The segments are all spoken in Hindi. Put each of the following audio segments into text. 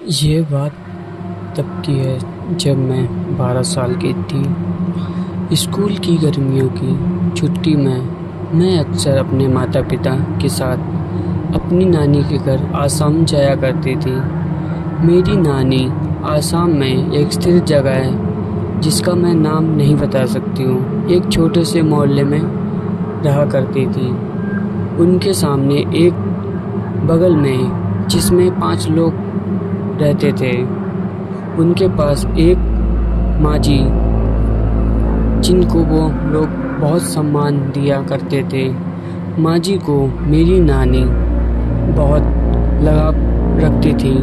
ये बात तब की है जब मैं 12 साल की थी। स्कूल की गर्मियों की छुट्टी में मैं अक्सर अपने माता पिता के साथ अपनी नानी के घर आसाम जाया करती थी। मेरी नानी आसाम में एक स्थिर जगह है जिसका मैं नाम नहीं बता सकती हूँ, एक छोटे से मोहल्ले में रहा करती थी। उनके सामने एक बगल में जिसमें 5 लोग रहते थे, उनके पास एक माँझी जिनको वो लोग बहुत सम्मान दिया करते थे। माँझी को मेरी नानी बहुत लगाव रखती थी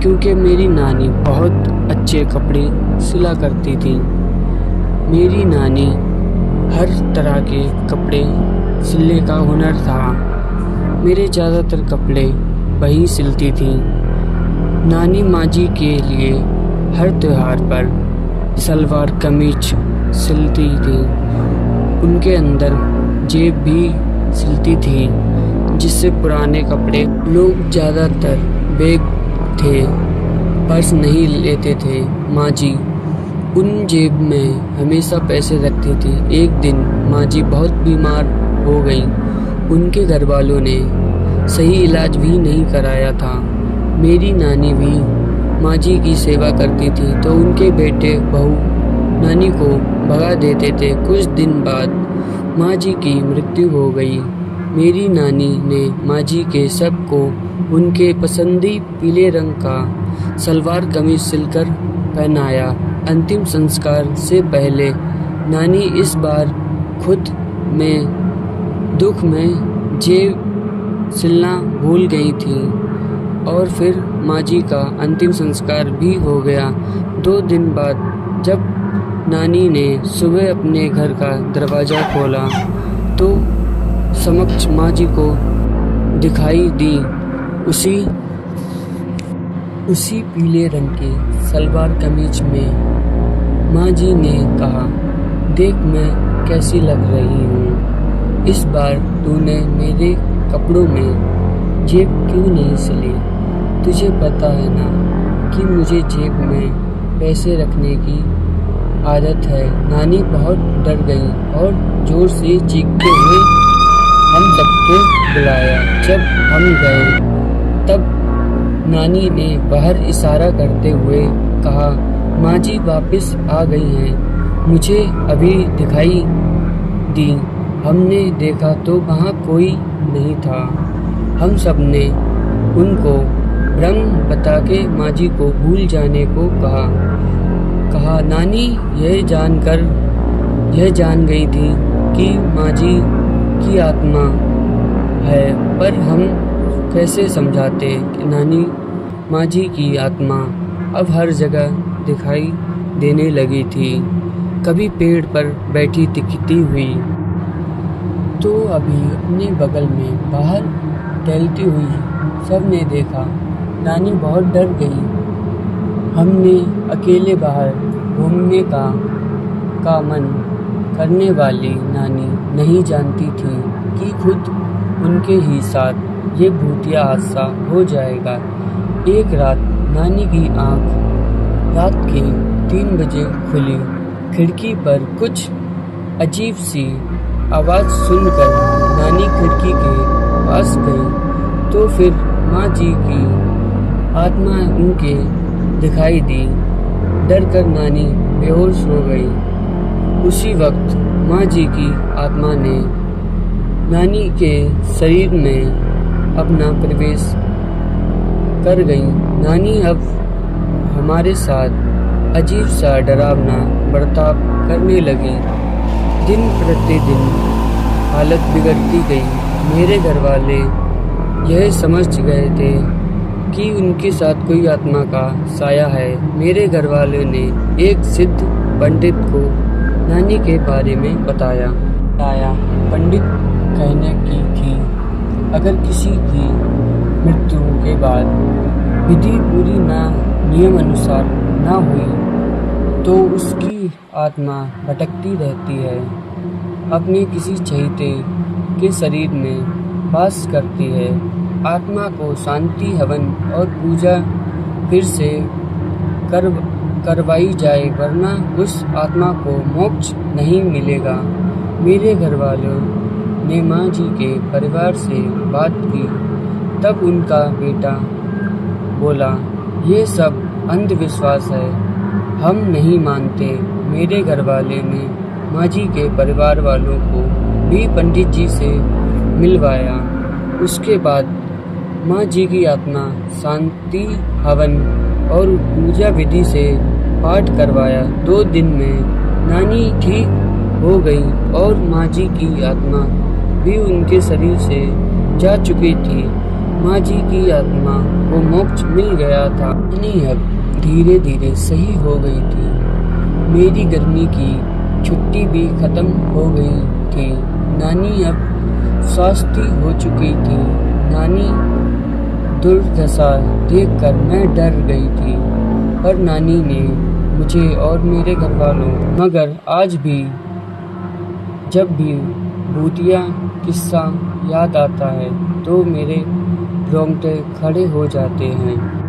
क्योंकि मेरी नानी बहुत अच्छे कपड़े सिला करती थी। मेरी नानी हर तरह के कपड़े सिलने का हुनर था। मेरे ज़्यादातर कपड़े वही सिलती थी। नानी माँझी के लिए हर त्योहार पर सलवार कमीज सिलती थी। उनके अंदर जेब भी सिलती थी जिससे पुराने कपड़े लोग ज़्यादातर बैग थे, पर्स नहीं लेते थे। माँझी उन जेब में हमेशा पैसे रखती थी। एक दिन माँझी बहुत बीमार हो गई। उनके घर वालों ने सही इलाज भी नहीं कराया था। मेरी नानी भी माँझी की सेवा करती थी तो उनके बेटे बहू नानी को भगा देते थे। कुछ दिन बाद माँझी की मृत्यु हो गई। मेरी नानी ने माँझी के शव को उनके पसंदी पीले रंग का सलवार कमीज सिलकर पहनाया। अंतिम संस्कार से पहले नानी इस बार खुद में दुख में जेब सिलना भूल गई थी और फिर माँझी का अंतिम संस्कार भी हो गया। 2 दिन बाद जब नानी ने सुबह अपने घर का दरवाज़ा खोला तो समक्ष माँझी को दिखाई दी उसी पीले रंग की सलवार कमीज में। माँझी ने कहा, देख मैं कैसी लग रही हूँ। इस बार तूने मेरे कपड़ों में जेब क्यों नहीं सिली? तुझे पता है ना कि मुझे जेब में पैसे रखने की आदत है। नानी बहुत डर गई और ज़ोर से चीखते हुए हम सबको बुलाया। जब हम गए तब नानी ने बाहर इशारा करते हुए कहा, माँझी वापस आ गई हैं, मुझे अभी दिखाई दी। हमने देखा तो वहाँ कोई नहीं था। हम सब ने उनको भ्रम बता के माँझी को भूल जाने को कहा। नानी यह जान गई थी कि माँझी की आत्मा है, पर हम कैसे समझाते कि नानी माँझी की आत्मा अब हर जगह दिखाई देने लगी थी। कभी पेड़ पर बैठी दिखती हुई तो अभी अपने बगल में बाहर टहलती हुई सब ने देखा। नानी बहुत डर गई। हमने अकेले बाहर घूमने का मन करने वाली नानी नहीं जानती थी कि खुद उनके ही साथ ये भूतिया हादसा हो जाएगा। एक रात नानी की आँख रात के 3 बजे खुली। खिड़की पर कुछ अजीब सी आवाज़ सुनकर नानी खिड़की के पास गई तो फिर माँझी की आत्मा उनके दिखाई दी। डर कर नानी बेहोश हो गई। उसी वक्त माँझी की आत्मा ने नानी के शरीर में अपना प्रवेश कर गई। नानी अब हमारे साथ अजीब सा डरावना बर्ताव करने लगी। दिन प्रतिदिन हालत बिगड़ती गई। मेरे घर वाले यह समझ गए थे कि उनके साथ कोई आत्मा का साया है। मेरे घर वाले ने एक सिद्ध पंडित को नानी के बारे में बताया। पंडित कहने की थी, अगर किसी की मृत्यु के बाद विधि पूरी नियम अनुसार ना हुई तो उसकी आत्मा भटकती रहती है, अपने किसी चहेते के शरीर में वास करती है। आत्मा को शांति हवन और पूजा फिर से करवाई जाए, वरना उस आत्मा को मोक्ष नहीं मिलेगा। मेरे घर वालों ने माँ जी के परिवार से बात की। तब उनका बेटा बोला, ये सब अंधविश्वास है, हम नहीं मानते। मेरे घर वाले ने माँ जी के परिवार वालों को भी पंडित जी से मिलवाया। उसके बाद माँ जी की आत्मा शांति हवन और पूजा विधि से पाठ करवाया। 2 दिन में नानी ठीक हो गई और माँ जी की आत्मा भी उनके शरीर से जा चुकी थी। माँ जी की आत्मा को मोक्ष मिल गया था। नानी अब धीरे धीरे सही हो गई थी। मेरी गर्मी की छुट्टी भी खत्म हो गई थी। नानी अब स्वस्थ हो चुकी थी। नानी दुर्दशा देखकर मैं डर गई थी, पर नानी ने मुझे और मेरे घर वालों, मगर आज भी जब भी भूतिया किस्सा याद आता है तो मेरे रोंगटे खड़े हो जाते हैं।